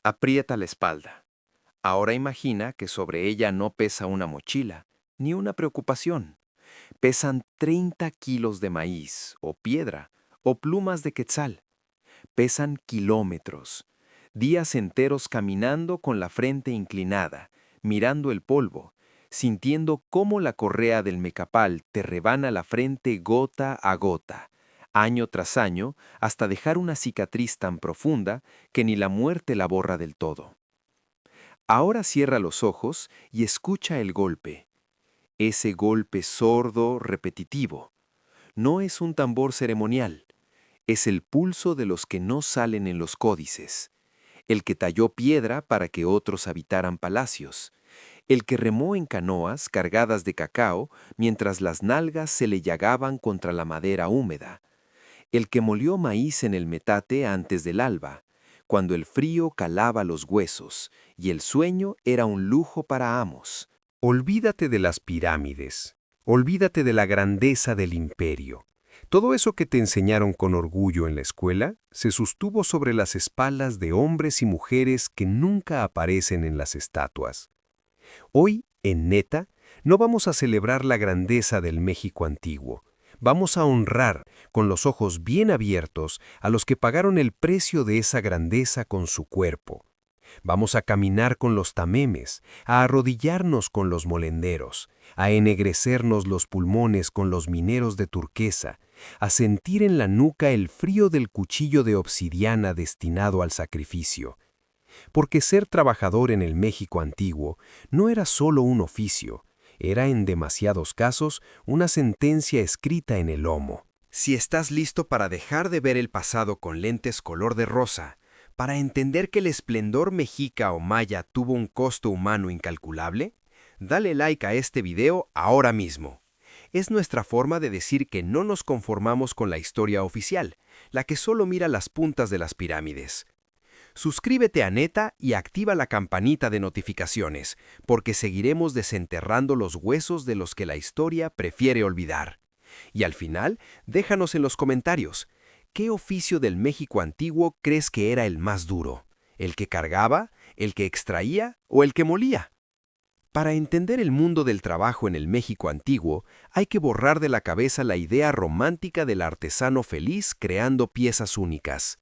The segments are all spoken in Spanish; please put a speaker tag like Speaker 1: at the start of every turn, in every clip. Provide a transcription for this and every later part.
Speaker 1: Aprieta la espalda. Ahora imagina que sobre ella no pesa una mochila, ni una preocupación. Pesan 30 kilos de maíz, o piedra, o plumas de quetzal. Pesan kilómetros. Días enteros caminando con la frente inclinada, mirando el polvo, sintiendo cómo la correa del mecapal te rebana la frente gota a gota, año tras año, hasta dejar una cicatriz tan profunda que ni la muerte la borra del todo. Ahora cierra los ojos y escucha el golpe. Ese golpe sordo, repetitivo. No es un tambor ceremonial. Es el pulso de los que no salen en los códices. El que talló piedra para que otros habitaran palacios. El que remó en canoas cargadas de cacao mientras las nalgas se le llagaban contra la madera húmeda. El que molió maíz en el metate antes del alba, cuando el frío calaba los huesos y el sueño era un lujo para amos.
Speaker 2: Olvídate de las pirámides, olvídate de la grandeza del imperio. Todo eso que te enseñaron con orgullo en la escuela se sostuvo sobre las espaldas de hombres y mujeres que nunca aparecen en las estatuas. Hoy, en Neta, no vamos a celebrar la grandeza del México antiguo. Vamos a honrar, con los ojos bien abiertos, a los que pagaron el precio de esa grandeza con su cuerpo. Vamos a caminar con los tamemes, a arrodillarnos con los molenderos, a ennegrecernos los pulmones con los mineros de turquesa, a sentir en la nuca el frío del cuchillo de obsidiana destinado al sacrificio. Porque ser trabajador en el México antiguo no era solo un oficio, era en demasiados casos una sentencia escrita en el lomo.
Speaker 3: Si estás listo para dejar de ver el pasado con lentes color de rosa, para entender que el esplendor mexica o maya tuvo un costo humano incalculable, dale like a este video ahora mismo. Es nuestra forma de decir que no nos conformamos con la historia oficial, la que solo mira las puntas de las pirámides. Suscríbete a Neta y activa la campanita de notificaciones, porque seguiremos desenterrando los huesos de los que la historia prefiere olvidar. Y al final, déjanos en los comentarios, ¿qué oficio del México antiguo crees que era el más duro? ¿El que cargaba, el que extraía o el que molía? Para entender el mundo del trabajo en el México antiguo, hay que borrar de la cabeza la idea romántica del artesano feliz creando piezas únicas.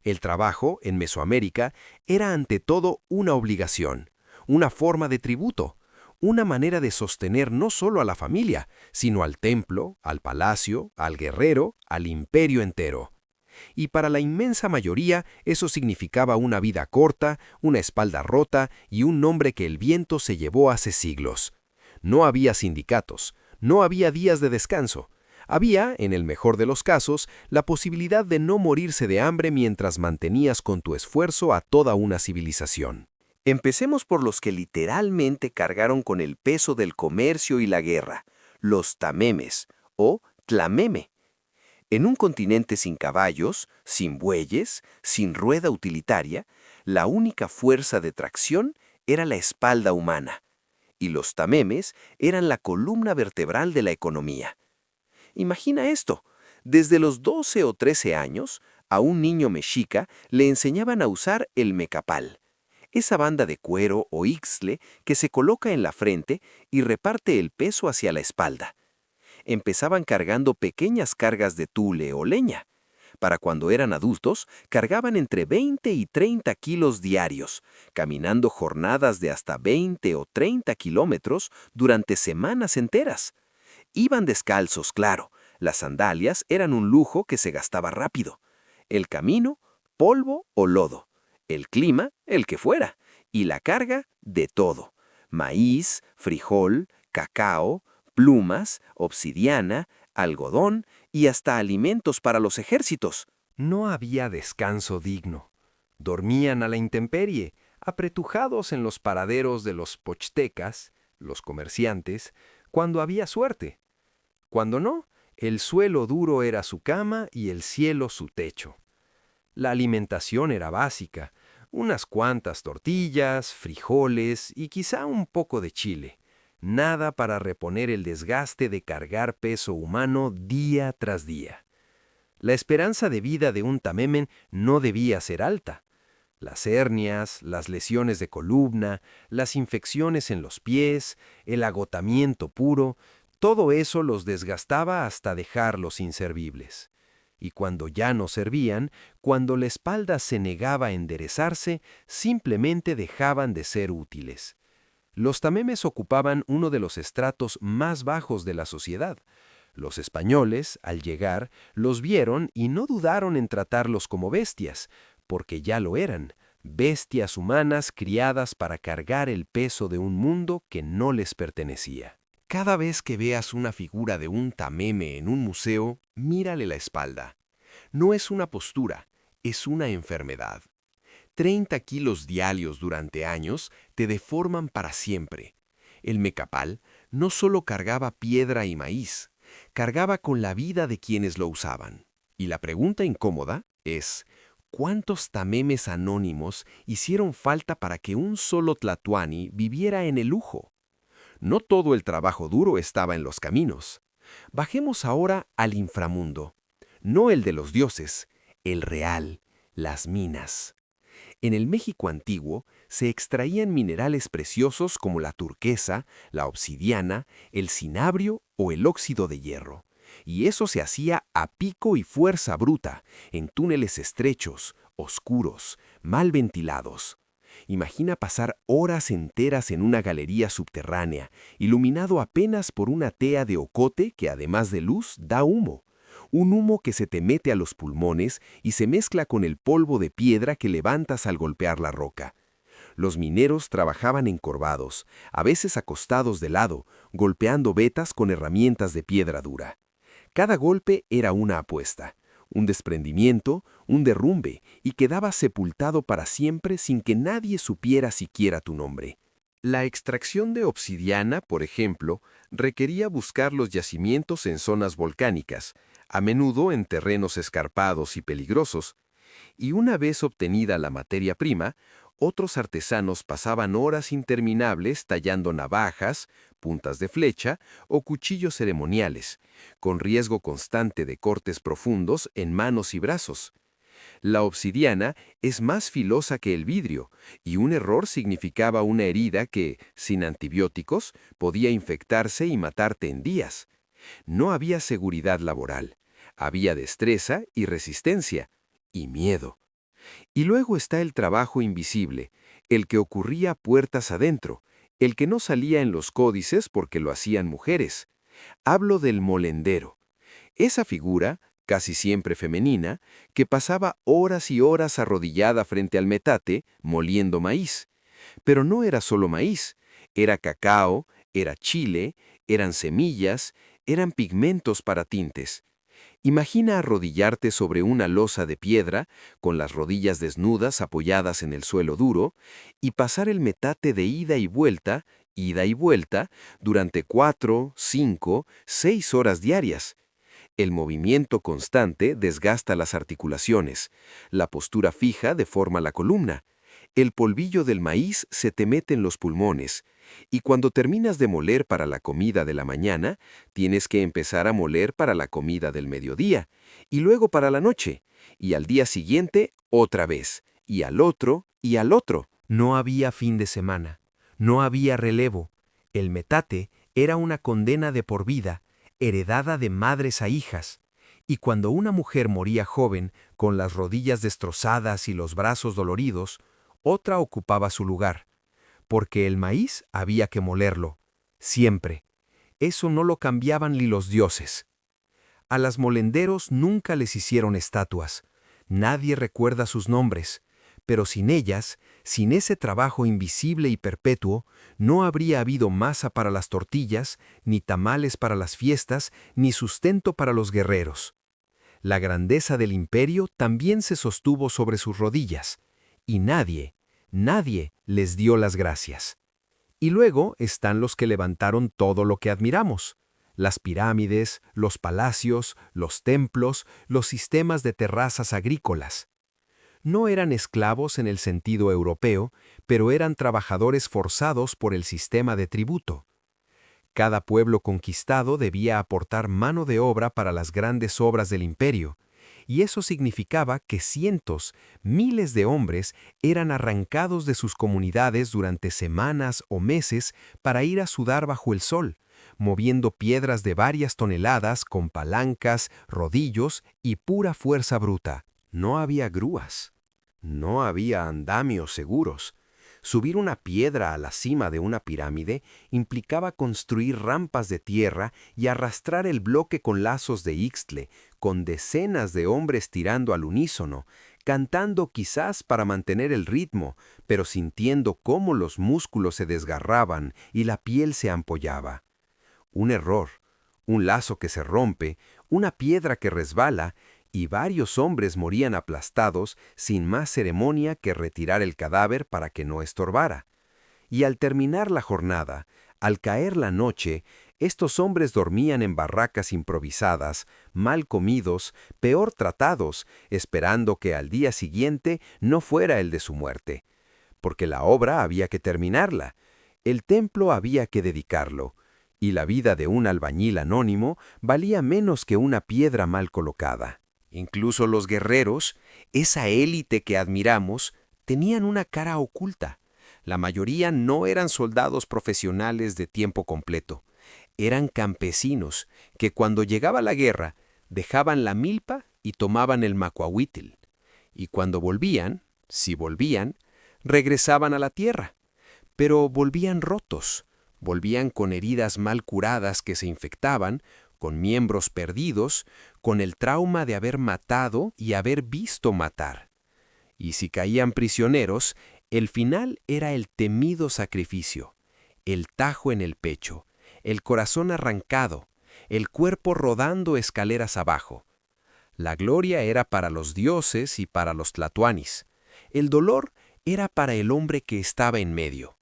Speaker 3: El trabajo, en Mesoamérica, era ante todo una obligación, una forma de tributo, una manera de sostener no solo a la familia, sino al templo, al palacio, al guerrero, al imperio entero. Y para la inmensa mayoría eso significaba una vida corta, una espalda rota y un nombre que el viento se llevó hace siglos. No había sindicatos, no había días de descanso. Había, en el mejor de los casos, la posibilidad de no morirse de hambre mientras mantenías con tu esfuerzo a toda una civilización.
Speaker 1: Empecemos por los que literalmente cargaron con el peso del comercio y la guerra, los tamemes, o tlameme. En un continente sin caballos, sin bueyes, sin rueda utilitaria, la única fuerza de tracción era la espalda humana, y los tamemes eran la columna vertebral de la economía. Imagina esto, desde los 12 o 13 años, a un niño mexica le enseñaban a usar el mecapal, esa banda de cuero o ixtle que se coloca en la frente y reparte el peso hacia la espalda. Empezaban cargando pequeñas cargas de tule o leña. Para cuando eran adultos, cargaban entre 20 y 30 kilos diarios, caminando jornadas de hasta 20 o 30 kilómetros durante semanas enteras. Iban descalzos, claro. Las sandalias eran un lujo que se gastaba rápido. El camino, polvo o lodo. El clima, el que fuera. Y la carga, de todo. Maíz, frijol, cacao, plumas, obsidiana, algodón y hasta alimentos para los ejércitos.
Speaker 3: No había descanso digno. Dormían a la intemperie, apretujados en los paraderos de los pochtecas, los comerciantes, cuando había suerte. Cuando no, el suelo duro era su cama y el cielo su techo. La alimentación era básica, unas cuantas tortillas, frijoles y quizá un poco de chile. Nada para reponer el desgaste de cargar peso humano día tras día. La esperanza de vida de un tamemen no debía ser alta. Las hernias, las lesiones de columna, las infecciones en los pies, el agotamiento puro, todo eso los desgastaba hasta dejarlos inservibles. Y cuando ya no servían, cuando la espalda se negaba a enderezarse, simplemente dejaban de ser útiles. Los tamemes ocupaban uno de los estratos más bajos de la sociedad. Los españoles, al llegar, los vieron y no dudaron en tratarlos como bestias, porque ya lo eran, bestias humanas criadas para cargar el peso de un mundo que no les pertenecía. Cada vez que veas una figura de un tameme en un museo, mírale la espalda. No es una postura, es una enfermedad. 30 kilos diarios durante años te deforman para siempre. El mecapal no solo cargaba piedra y maíz, cargaba con la vida de quienes lo usaban. Y la pregunta incómoda es, ¿cuántos tamemes anónimos hicieron falta para que un solo tlatoani viviera en el lujo? No todo el trabajo duro estaba en los caminos. Bajemos ahora al inframundo. No el de los dioses, el real, las minas. En el México antiguo se extraían minerales preciosos como la turquesa, la obsidiana, el cinabrio o el óxido de hierro. Y eso se hacía a pico y fuerza bruta, en túneles estrechos, oscuros, mal ventilados. Imagina pasar horas enteras en una galería subterránea, iluminado apenas por una tea de ocote que además de luz da humo. Un humo que se te mete a los pulmones y se mezcla con el polvo de piedra que levantas al golpear la roca. Los mineros trabajaban encorvados, a veces acostados de lado, golpeando vetas con herramientas de piedra dura. Cada golpe era una apuesta, un desprendimiento, un derrumbe, y quedabas sepultado para siempre sin que nadie supiera siquiera tu nombre. La extracción de obsidiana, por ejemplo, requería buscar los yacimientos en zonas volcánicas, a menudo en terrenos escarpados y peligrosos, y una vez obtenida la materia prima, otros artesanos pasaban horas interminables tallando navajas, puntas de flecha o cuchillos ceremoniales, con riesgo constante de cortes profundos en manos y brazos. La obsidiana es más filosa que el vidrio, y un error significaba una herida que, sin antibióticos, podía infectarse y matarte en días. No había seguridad laboral, había destreza y resistencia, y miedo. Y luego está el trabajo invisible, el que ocurría puertas adentro, el que no salía en los códices porque lo hacían mujeres. Hablo del molendero. Esa figura, casi siempre femenina, que pasaba horas y horas arrodillada frente al metate, moliendo maíz. Pero no era solo maíz, era cacao, era chile, eran semillas, eran pigmentos para tintes. Imagina arrodillarte sobre una losa de piedra, con las rodillas desnudas apoyadas en el suelo duro, y pasar el metate de ida y vuelta, durante 4, 5, 6 horas diarias. El movimiento constante desgasta las articulaciones, la postura fija deforma la columna, el polvillo del maíz se te mete en los pulmones, y cuando terminas de moler para la comida de la mañana, tienes que empezar a moler para la comida del mediodía, y luego para la noche, y al día siguiente otra vez, y al otro, y al otro. No había fin de semana, no había relevo. El metate era una condena de por vida, heredada de madres a hijas, y cuando una mujer moría joven, con las rodillas destrozadas y los brazos doloridos, otra ocupaba su lugar, porque el maíz había que molerlo, siempre. Eso no lo cambiaban ni los dioses. A las molenderos nunca les hicieron estatuas, nadie recuerda sus nombres, pero sin ellas, sin ese trabajo invisible y perpetuo, no habría habido masa para las tortillas, ni tamales para las fiestas, ni sustento para los guerreros. La grandeza del imperio también se sostuvo sobre sus rodillas, y nadie les dio las gracias. Y luego están los que levantaron todo lo que admiramos: las pirámides, los palacios, los templos, los sistemas de terrazas agrícolas. No eran esclavos en el sentido europeo, pero eran trabajadores forzados por el sistema de tributo. Cada pueblo conquistado debía aportar mano de obra para las grandes obras del imperio,
Speaker 2: y eso significaba que cientos, miles de hombres eran arrancados de sus comunidades durante semanas o meses para ir a sudar bajo el sol, moviendo piedras de varias toneladas con palancas, rodillos y pura fuerza bruta.
Speaker 3: No había grúas, no había andamios seguros. Subir una piedra a la cima de una pirámide implicaba construir rampas de tierra y arrastrar el bloque con lazos de ixtle, con decenas de hombres tirando al unísono, cantando quizás para mantener el ritmo, pero sintiendo cómo los músculos se desgarraban y la piel se ampollaba. Un error, un lazo que se rompe, una piedra que resbala, y varios hombres morían aplastados sin más ceremonia que retirar el cadáver para que no estorbara. Y al terminar la jornada, al caer la noche, estos hombres dormían en barracas improvisadas, mal comidos, peor tratados, esperando que al día siguiente no fuera el de su muerte. Porque la obra había que terminarla, el templo había que dedicarlo, y la vida de un albañil anónimo valía menos que una piedra mal colocada.
Speaker 1: Incluso los guerreros, esa élite que admiramos, tenían una cara oculta. La mayoría no eran soldados profesionales de tiempo completo. Eran campesinos que cuando llegaba la guerra dejaban la milpa y tomaban el macuahuitl. Y cuando volvían, si volvían, regresaban a la tierra. Pero volvían rotos, volvían con heridas mal curadas que se infectaban, con miembros perdidos, con el trauma de haber matado y haber visto matar. Y si caían prisioneros, el final era el temido sacrificio, el tajo en el pecho, el corazón arrancado, el cuerpo rodando escaleras abajo. La gloria era para los dioses y para los tlatoanis. El dolor era para el hombre que estaba en medio.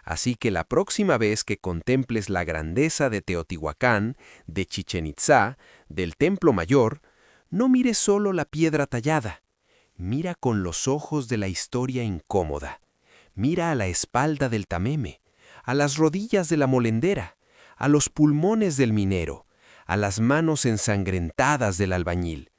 Speaker 1: Así que la próxima vez que contemples la grandeza de Teotihuacán, de Chichén Itzá, del Templo Mayor, no mires solo la piedra tallada. Mira con los ojos de la historia incómoda. Mira a la espalda del tameme, a las rodillas de la molendera, a los pulmones del minero, a las manos ensangrentadas del albañil.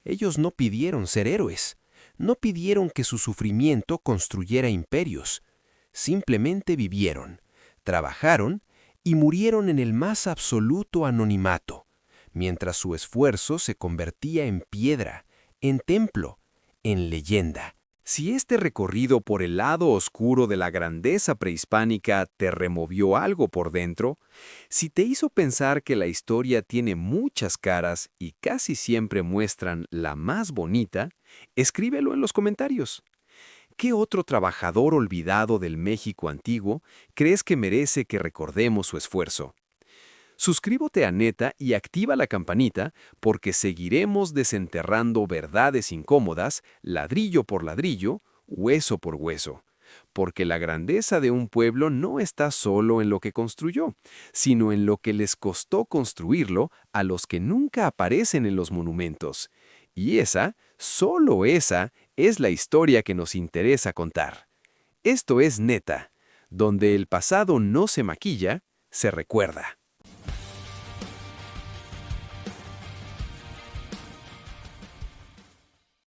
Speaker 1: Ellos no pidieron ser héroes, no pidieron que su sufrimiento construyera imperios. Simplemente vivieron, trabajaron y murieron en el más absoluto anonimato, mientras su esfuerzo se convertía en piedra, en templo, en leyenda. Si este recorrido por el lado oscuro de la grandeza prehispánica te removió algo por dentro, si te hizo pensar que la historia tiene muchas caras y casi siempre muestran la más bonita, escríbelo en los comentarios. ¿Qué otro trabajador olvidado del México antiguo crees que merece que recordemos su esfuerzo? Suscríbete a Neta y activa la campanita porque seguiremos desenterrando verdades incómodas, ladrillo por ladrillo, hueso por hueso. Porque la grandeza de un pueblo no está solo en lo que construyó, sino en lo que les costó construirlo a los que nunca aparecen en los monumentos. Y esa, solo esa, es la historia que nos interesa contar. Esto es Neta, donde el pasado no se maquilla, se recuerda.